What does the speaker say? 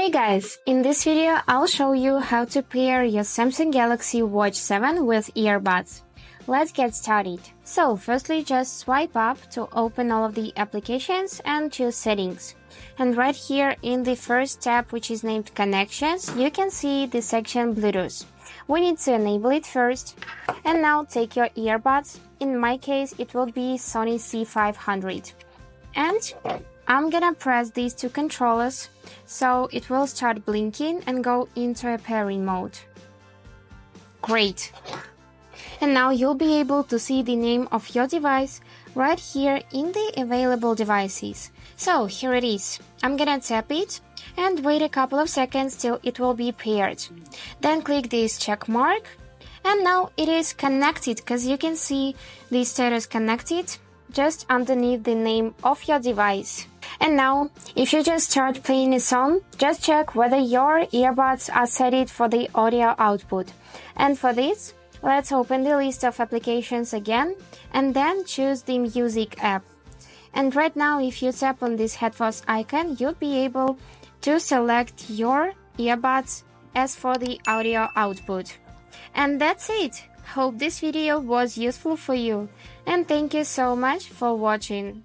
Hey guys, in this video I'll show you how to pair your Samsung Galaxy Watch 7 with earbuds. Let's get started. So firstly just swipe up to open all of the applications and choose settings. And right here in the first tab, which is named connections, you can see the section Bluetooth. We need to enable it first. And now take your earbuds. In my case it will be Sony WF-C500. And I'm gonna press these two controllers so it will start blinking and go into a pairing mode. Great! And now you'll be able to see the name of your device right here in the available devices. So here it is. I'm gonna tap it and wait a couple of seconds till it will be paired. Then click this check mark and now it is connected because you can see the status connected just underneath the name of your device. And now, if you just start playing a song, just check whether your earbuds are set for the audio output. And for this, let's open the list of applications again and then choose the music app. And right now, if you tap on this headphones icon, you'll be able to select your earbuds as for the audio output. And that's it. Hope this video was useful for you. And thank you so much for watching.